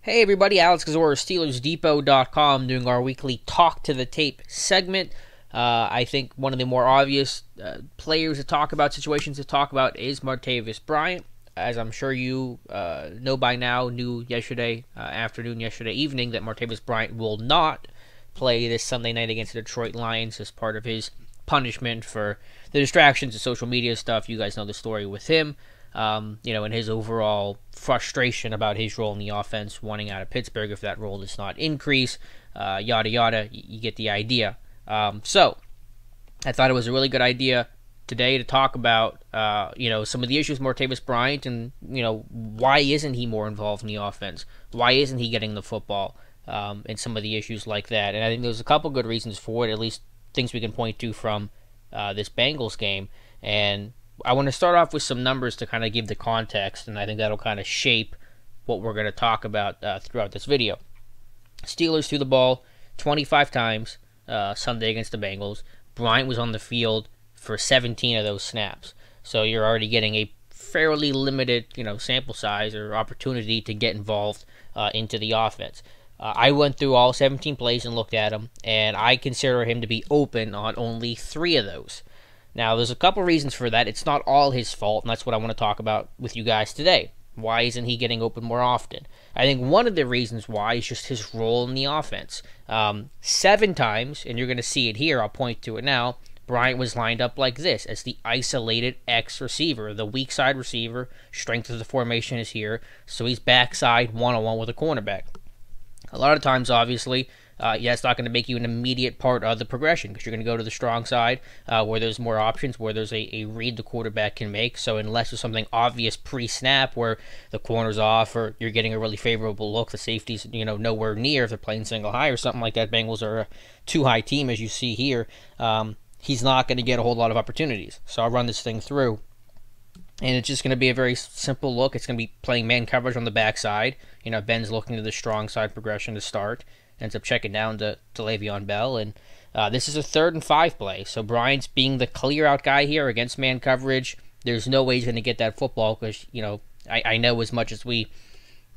Hey everybody, Alex Kozora, SteelersDepot.com, doing our weekly Talk to the Tape segment. I think one of the more obvious players to talk about, situations to talk about, is Martavis Bryant. As I'm sure you know by now, knew yesterday afternoon, yesterday evening, that Martavis Bryant will not play this Sunday night against the Detroit Lions as part of his punishment for the distractions and social media stuff. You guys know the story with him. And his overall frustration about his role in the offense, wanting out of Pittsburgh if that role does not increase, yada yada. You get the idea. So I thought it was a really good idea today to talk about, some of the issues with Martavis Bryant, and why isn't he more involved in the offense? Why isn't he getting the football? And some of the issues like that. And I think there's a couple good reasons for it, at least things we can point to from this Bengals game. And I want to start off with some numbers to kind of give the context, and I think that'll kind of shape what we're going to talk about throughout this video. Steelers threw the ball 25 times Sunday against the Bengals. Bryant was on the field for 17 of those snaps. So you're already getting a fairly limited, sample size or opportunity to get involved into the offense. I went through all 17 plays and looked at him, and I consider him to be open on only 3 of those. Now, there's a couple reasons for that. It's not all his fault, and that's what I want to talk about with you guys today. Why isn't he getting open more often? I think one of the reasons why is just his role in the offense. 7 times, and you're going to see it here, I'll point to it now, Bryant was lined up like this, as the isolated X receiver, the weak side receiver. Strength of the formation is here, so he's backside one-on-one with a cornerback. A lot of times, obviously, it's not going to make you an immediate part of the progression, because you're going to go to the strong side where there's more options, where there's a read the quarterback can make. So unless there's something obvious pre-snap where the corner's off or you're getting a really favorable look, the safety's nowhere near, if they're playing single high or something like that, Bengals are a too-high team, as you see here, he's not going to get a whole lot of opportunities. So I'll run this thing through, and it's just going to be a very simple look. It's going to be playing man coverage on the backside. Ben's looking to the strong side progression to start. Ends up checking down to Le'Veon Bell, and this is a 3rd and 5 play. So Bryant's being the clear-out guy here against man coverage. There's no way he's going to get that football because, I know as much as we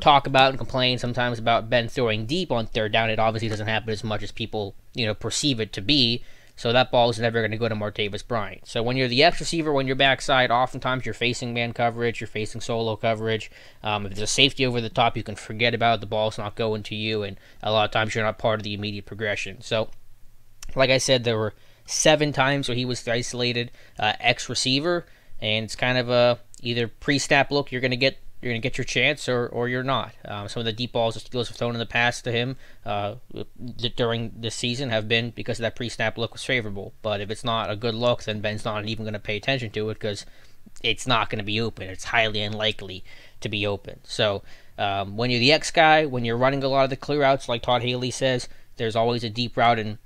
talk about and complain sometimes about Ben throwing deep on 3rd down, it obviously doesn't happen as much as people, perceive it to be. So that ball is never going to go to Martavis Bryant. So when you're the X receiver, when you're backside, oftentimes you're facing man coverage, you're facing solo coverage. If there's a safety over the top, you can forget about it. The ball's not going to you, and a lot of times you're not part of the immediate progression. So, like I said, there were 7 times where he was the isolated X receiver, and it's kind of a either pre-snap look you're going to get your chance, or you're not. Some of the deep balls the Steelers have thrown in the past to him during this season have been because that pre-snap look was favorable. But if it's not a good look, then Ben's not even going to pay attention to it because it's not going to be open. It's highly unlikely to be open. So when you're the X guy, when you're running a lot of the clear outs, like Todd Haley says, there's always a deep route in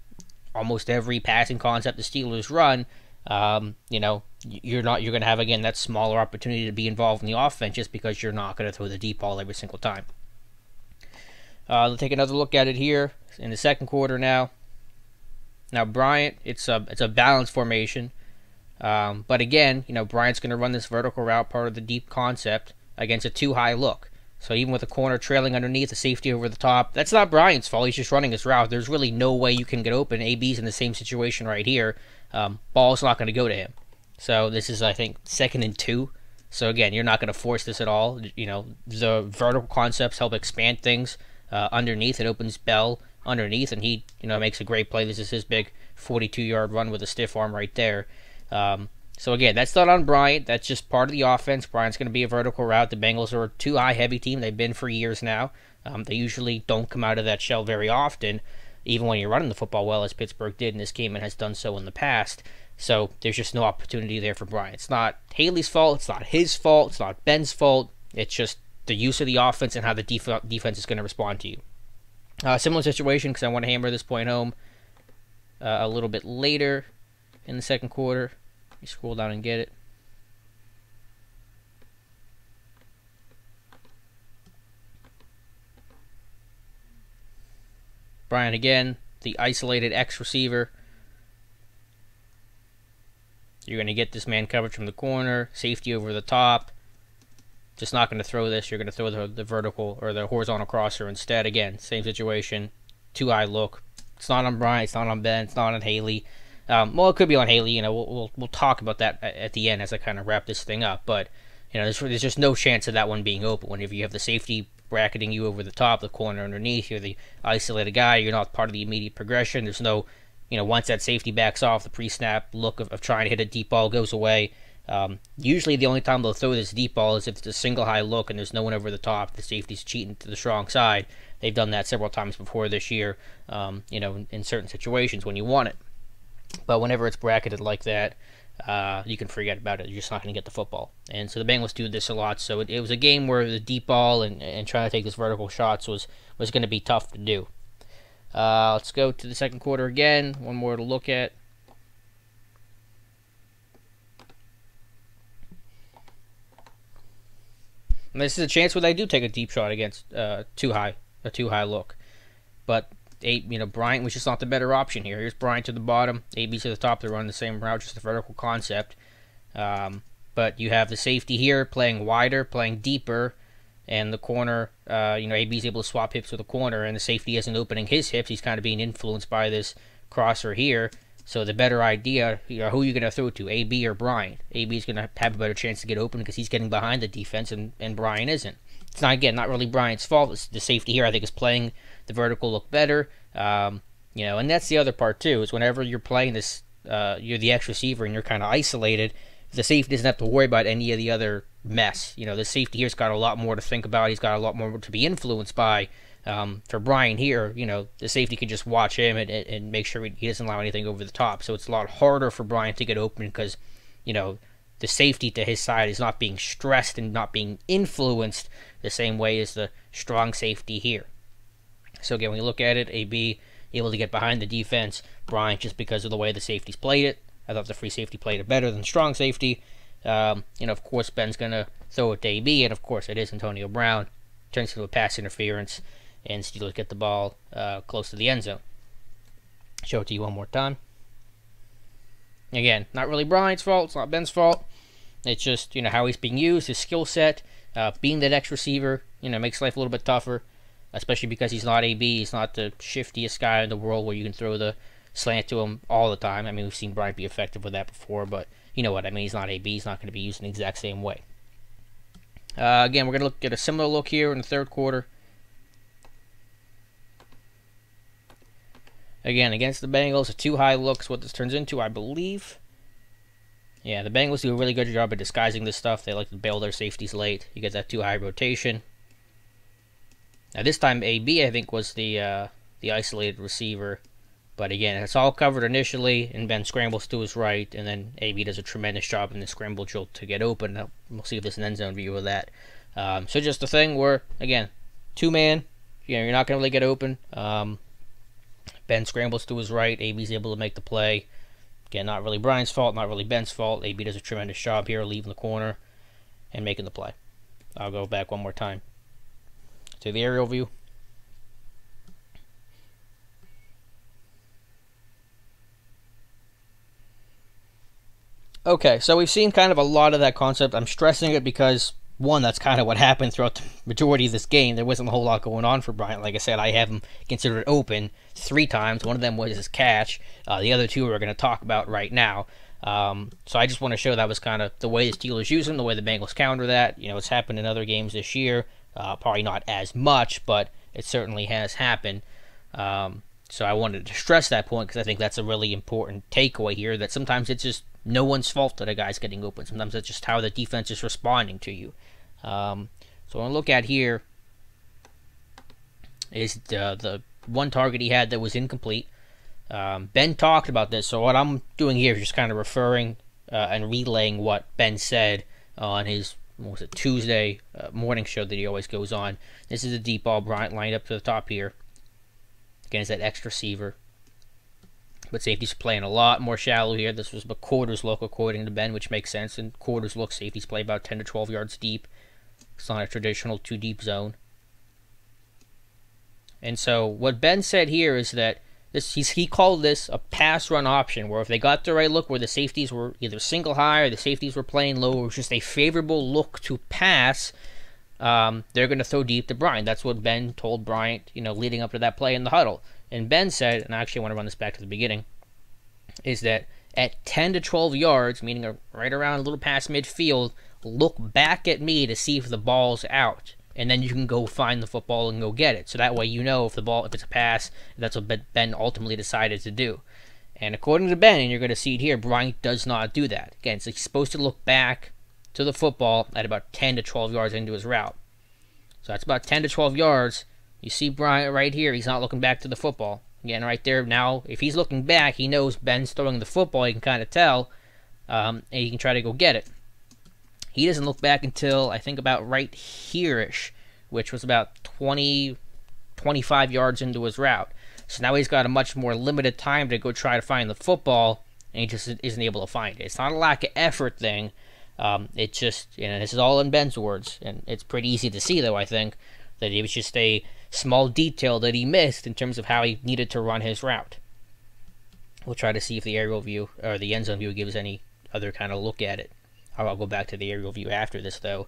almost every passing concept the Steelers run. You're going to have, again, that smaller opportunity to be involved in the offense just because you're not going to throw the deep ball every single time. Let's take another look at it here in the second quarter now. Now, Bryant, it's a balanced formation. But again, Bryant's going to run this vertical route, part of the deep concept, against a too-high look. So even with a corner trailing underneath, a safety over the top, that's not Bryant's fault. He's just running his route. There's really no way you can get open. AB's in the same situation right here. Ball's not going to go to him. So this is, I think, 2nd and 2. So again, you're not going to force this at all. The vertical concepts help expand things underneath. It opens Bell underneath, and he, makes a great play. This is his big 42-yard run with a stiff arm right there. So again, that's not on Bryant. That's just part of the offense. Bryant's going to be a vertical route. The Bengals are a too-high heavy team. They've been for years now. They usually don't come out of that shell very often, even when you're running the football well, as Pittsburgh did in this game and has done so in the past. So there's just no opportunity there for Bryant. It's not Haley's fault. It's not his fault. It's not Ben's fault. It's just the use of the offense and how the defense is going to respond to you. Similar situation, because I want to hammer this point home a little bit later in the second quarter. Let me scroll down and get it. Bryant again, the isolated X receiver. You're going to get this man coverage from the corner, safety over the top. just not going to throw this. You're going to throw the vertical or the horizontal crosser instead. Again, same situation, too high look. It's not on Bryant, it's not on Ben, it's not on Haley. Well, it could be on Haley. You know, we'll talk about that at the end as I kind of wrap this thing up. But you know, there's just no chance of that one being open. Whenever you have the safety bracketing you over the top, the corner underneath, you're the isolated guy. You're not part of the immediate progression. There's no, you know, once that safety backs off, the pre-snap look of trying to hit a deep ball goes away. Usually the only time they'll throw this deep ball is if it's a single high look and there's no one over the top. The safety's cheating to the strong side. They've done that several times before this year, you know, in certain situations when you want it. But whenever it's bracketed like that, you can forget about it. You're just not going to get the football. And so the Bengals do this a lot. So it was a game where the deep ball and trying to take those vertical shots was going to be tough to do. Let's go to the second quarter again. One more to look at. And this is a chance where they do take a deep shot against too high look. But Bryant was just not the better option here. Here's Bryant to the bottom, AB to the top. They're running the same route, just a vertical concept. But you have the safety here playing wider, playing deeper, and the corner, AB's able to swap hips with the corner, and the safety isn't opening his hips. He's kind of being influenced by this crosser here. So the better idea, who are you going to throw to, AB or Bryant? AB is going to have a better chance to get open because he's getting behind the defense, and Bryant isn't. It's not really Bryant's fault. It's the safety here, I think, is playing the vertical look better. And that's the other part too, is whenever you're playing this, you're the X receiver and you're kind of isolated, the safety doesn't have to worry about any of the other mess. The safety here's got a lot more to think about. He's got a lot more to be influenced by. For Bryant here, the safety can just watch him and make sure he doesn't allow anything over the top. So it's a lot harder for Bryant to get open because, the safety to his side is not being stressed and not being influenced the same way as the strong safety here. So again, when you look at it, AB able to get behind the defense. Bryant, just because of the way the safeties played it, I thought the free safety played it better than strong safety. Of course, Ben's going to throw it to AB, and of course it is Antonio Brown. Turns into a pass interference, and Steelers get the ball close to the end zone. Show it to you one more time. Again, not really Bryant's fault. It's not Ben's fault. It's just, how he's being used, his skill set, being that X receiver, makes life a little bit tougher, especially because he's not AB. He's not the shiftiest guy in the world where you can throw the slant to him all the time. I mean, we've seen Bryant be effective with that before, but you know what I mean. He's not AB. He's not going to be used in the exact same way. Again, we're going to look at a similar look here in the third quarter. Again, against the Bengals, a too high look is what this turns into, I believe. Yeah, the Bengals do a really good job of disguising this stuff. They like to bail their safeties late. You get that too high rotation. Now this time AB, I think, was the isolated receiver. But again, it's all covered initially, and Ben scrambles to his right, and then AB does a tremendous job in the scramble drill to get open. Now, we'll see if there's an end zone view of that. So just a thing where, again, two-man, you're not going to really get open. Ben scrambles to his right. AB's able to make the play. Again, not really Bryant's fault, not really Ben's fault. AB does a tremendous job here, leaving the corner and making the play. I'll go back one more time to the aerial view. Okay, so we've seen kind of a lot of that concept. I'm stressing it because, one, that's kind of what happened throughout the majority of this game. There wasn't a whole lot going on for Bryant. Like I said, I have him considered open 3 times. One of them was his catch. The other 2 we're going to talk about right now. So I just want to show that was kind of the way the Steelers use him, the way the Bengals counter that. It's happened in other games this year. Probably not as much, but it certainly has happened. So I wanted to stress that point because I think that's a really important takeaway here, that sometimes it's just no one's fault that a guy's getting open. Sometimes it's just how the defense is responding to you. So what I look at here is the one target he had that was incomplete. Ben talked about this, so what I'm doing here is just kind of referring and relaying what Ben said on his Tuesday morning show that he always goes on. This is a deep ball. Bryant lined up to the top here. Again, it's that X receiver. But safety's playing a lot more shallow here. This was a quarters look, according to Ben, which makes sense. And quarters look, safeties play about 10 to 12 yards deep. It's not a traditional 2-deep zone. And so what Ben said here is that he called this a pass run option, where if they got the right look where the safeties were either single high or the safeties were playing low, or just a favorable look to pass, they're going to throw deep to Bryant. That's what Ben told Bryant, leading up to that play in the huddle. And Ben said, and I actually want to run this back to the beginning, is that at 10 to 12 yards, meaning right around a little past midfield, look back at me to see if the ball's out. And then you can go find the football and go get it. So that way if it's a pass, that's what Ben ultimately decided to do. And according to Ben, and you're going to see it here, Bryant does not do that. Again, so he's supposed to look back to the football at about 10 to 12 yards into his route. So that's about 10 to 12 yards. You see Bryant right here, he's not looking back to the football. Again, right there, now, if he's looking back, he knows Ben's throwing the football, he can kind of tell, and he can try to go get it. He doesn't look back until, I think, about right here-ish, which was about 20, 25 yards into his route. So now he's got a much more limited time to go try to find the football, and he just isn't able to find it. It's not a lack of effort thing. It's just, this is all in Ben's words, and it's pretty easy to see, though, I think, that it was just a small detail that he missed in terms of how he needed to run his route. We'll try to see if the aerial view, or the end zone view, gives any other kind of look at it. I'll go back to the aerial view after this, though.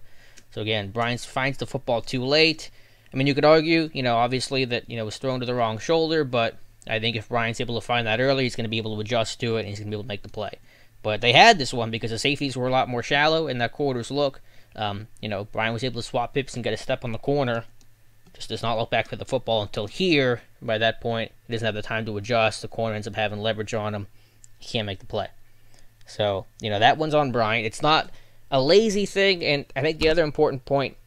So again, Bryant finds the football too late. I mean, you could argue, obviously that, it was thrown to the wrong shoulder, but I think if Bryant's able to find that early, he's going to be able to adjust to it, and he's going to be able to make the play. But they had this one because the safeties were a lot more shallow in that quarter's look. Bryant was able to swap pips and get a step on the corner. Just does not look back for the football until here. By that point, he doesn't have the time to adjust. The corner ends up having leverage on him. He can't make the play. So, that one's on Bryant. It's not a lazy thing, and I think the other important point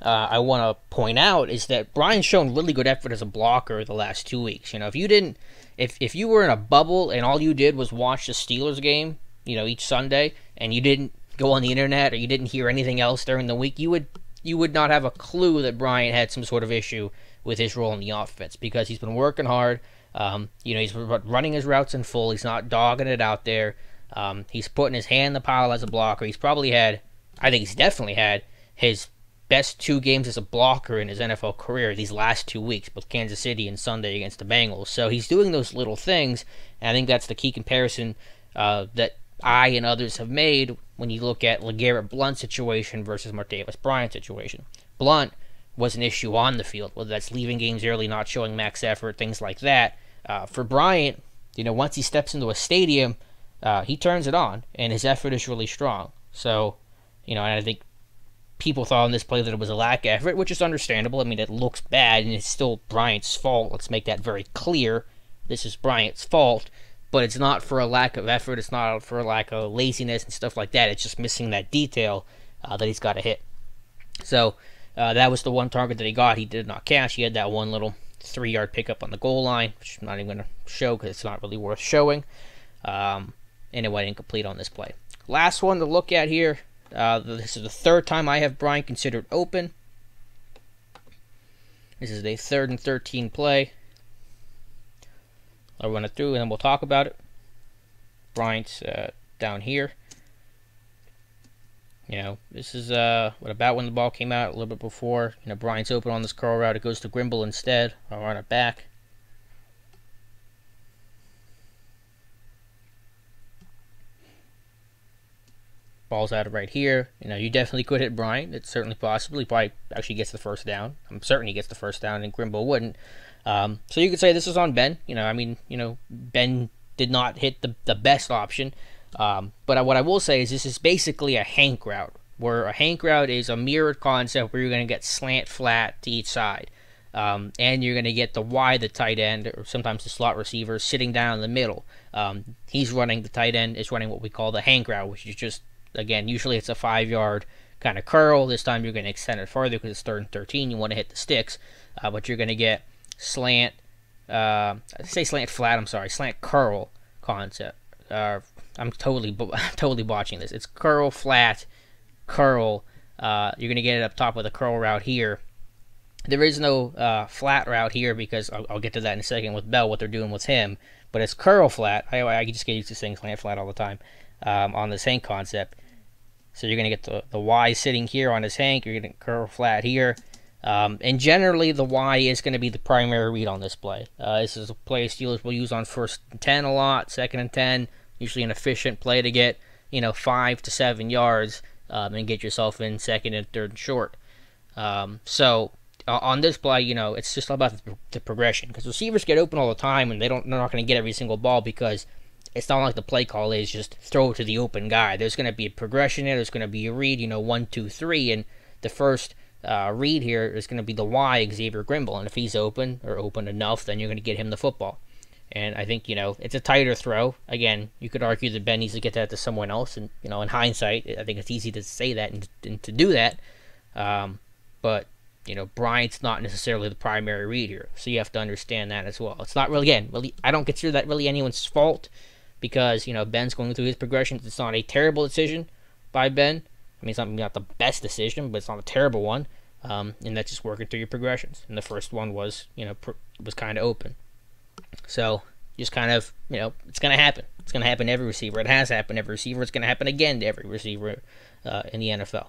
I want to point out is that Bryant's shown really good effort as a blocker the last 2 weeks. If you were in a bubble and all you did was watch the Steelers game, each Sunday, and you didn't go on the internet or you didn't hear anything else during the week, you would not have a clue that Bryant had some sort of issue with his role in the offense, because he's been working hard. He's running his routes in full. He's not dogging it out there. He's putting his hand in the pile as a blocker. He's definitely had his best 2 games as a blocker in his NFL career these last 2 weeks, both Kansas City and Sunday against the Bengals. So he's doing those little things, and I think that's the key comparison that I and others have made when you look at LeGarrette Blount's situation versus Martavis Bryant's situation. Blount was an issue on the field, whether that's leaving games early, not showing max effort, things like that. For Bryant, once he steps into a stadium, he turns it on, and his effort is really strong. So, and I think people thought on this play that it was a lack of effort, which is understandable. I mean, it looks bad, and it's still Bryant's fault. Let's make that very clear. This is Bryant's fault, but it's not for a lack of effort. It's not for a lack of laziness and stuff like that. It's just missing that detail that he's got to hit. So that was the one target that he got. He did not catch. He had that one little 3-yard pickup on the goal line, which I'm not even going to show because it's not really worth showing. And it went incomplete on this play. Last one to look at here. This is the 3rd time I have Bryant considered open. This is a 3rd and 13 play. I'll run it through and then we'll talk about it. Bryant's down here. This is about when the ball came out, a little bit before. Bryant's open on this curl route. It goes to Grimble instead. I'll run it back. Ball's out of right here. You definitely could hit Bryant. It's certainly possible. He probably actually gets the first down. I'm certain he gets the first down, and Grimble wouldn't. So you could say this is on Ben. Ben did not hit the best option. But what I will say is this is basically a hank route, where a hank route is a mirrored concept where you're going to get slant flat to each side. And you're going to get the tight end, or sometimes the slot receiver, sitting down in the middle. The tight end is running what we call the hank route, which is just, again, usually it's a 5-yard kind of curl. This time you're going to extend it further because it's 3rd and 13. You want to hit the sticks. But you're going to get slant curl concept. I'm totally botching this. It's curl, flat, curl. You're going to get it up top with a curl route here. There is no flat route here because I'll get to that in a second with Bell, what they're doing with him. But it's curl flat. I just get used to saying slant flat all the time on the hank concept. So you're going to get the Y sitting here on his hank. You're going to curl flat here. And generally, the Y is going to be the primary read on this play. This is a play Steelers will use on 1st and 10 a lot, 2nd and 10, usually an efficient play to get 5 to 7 yards and get yourself in 2nd and 3rd and short. So on this play, it's just all about the progression, because receivers get open all the time, and they're not going to get every single ball, because it's not like the play call is just throw it to the open guy. There's going to be a progression there. There's going to be a read, 1, 2, 3, and the first read here is going to be the Y, Xavier Grimble, and if he's open or open enough, then you're going to get him the football. And I think, it's a tighter throw. Again, you could argue that Ben needs to get that to someone else, and, in hindsight, I think it's easy to say that and to do that. But, Bryant's not necessarily the primary read here, so you have to understand that as well. It's not really, I don't consider that really anyone's fault, because, Ben's going through his progressions. It's not a terrible decision by Ben. I mean, it's not the best decision, but it's not a terrible one. And that's just working through your progressions. And the first one was, was kind of open. So, just kind of, it's going to happen. It's going to happen to every receiver. It has happened to every receiver. It's going to happen again to every receiver in the NFL.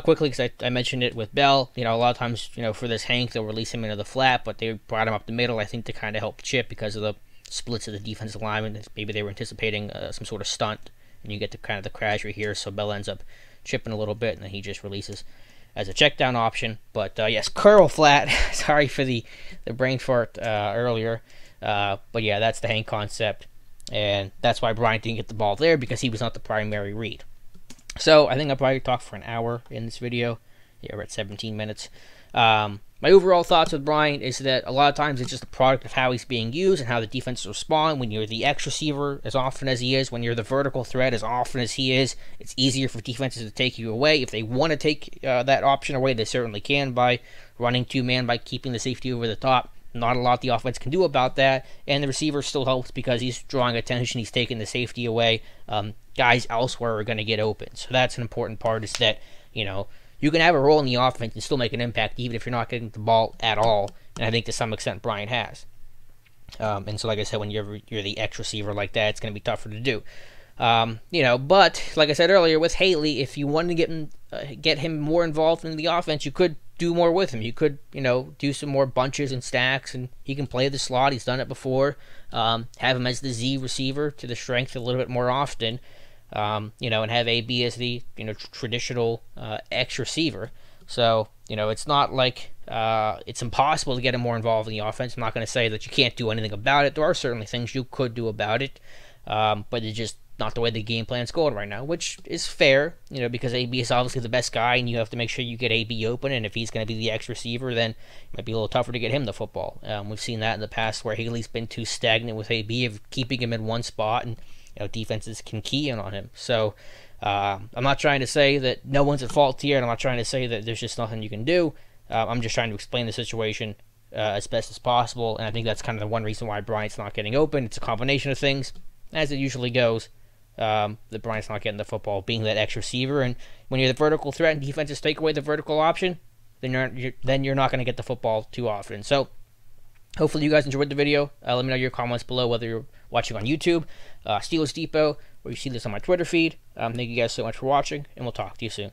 Quickly, because I mentioned it with Bell, a lot of times, for this Hank, they'll release him into the flat, but they brought him up the middle, I think, to kind of help Chip because of the splits of the defensive linemen. Maybe they were anticipating some sort of stunt, and you get to kind of the crash right here, so Bell ends up chipping a little bit, and then he just releases as a check down option. But yes, curl flat. Sorry for the brain fart earlier. But yeah, that's the Hank concept, and that's why Bryant didn't get the ball there, because he was not the primary read. So I think I'll probably talk for an hour in this video. Yeah, we're at 17 minutes. My overall thoughts with Bryant is that a lot of times it's just a product of how he's being used and how the defenses respond. When you're the X receiver as often as he is, when you're the vertical threat as often as he is, it's easier for defenses to take you away. If they want to take that option away, they certainly can by running two-man, by keeping the safety over the top. Not a lot the offense can do about that, and the receiver still helps because he's drawing attention, he's taking the safety away. Guys elsewhere are going to get open. So that's an important part, is that, you can have a role in the offense and still make an impact even if you're not getting the ball at all. And I think to some extent Bryant has. And so, like I said, when you're the X receiver like that, it's going to be tougher to do. But like I said earlier, with Haley, if you wanted to get him more involved in the offense, you could do more with him. You could, do some more bunches and stacks, and he can play the slot. He's done it before. Have him as the Z receiver to the strength a little bit more often. And have AB as the, traditional X receiver. So, it's not like it's impossible to get him more involved in the offense. I'm not going to say that you can't do anything about it. There are certainly things you could do about it, but it's just not the way the game plan's going right now, which is fair, because AB is obviously the best guy, and you have to make sure you get AB open, and if he's going to be the X receiver, then it might be a little tougher to get him the football. We've seen that in the past where Haley's been too stagnant with AB of keeping him in one spot, and defenses can key in on him. So I'm not trying to say that no one's at fault here, and I'm not trying to say that there's just nothing you can do. I'm just trying to explain the situation as best as possible, and I think that's kind of the one reason why Bryant's not getting open. It's a combination of things, as it usually goes. That Bryant's not getting the football, being that X receiver, and when you're the vertical threat and defenses take away the vertical option, then you're not going to get the football too often. So hopefully you guys enjoyed the video. Let me know your comments below, whether you're watching on YouTube, Steelers Depot, or you see this on my Twitter feed. Thank you guys so much for watching, and we'll talk to you soon.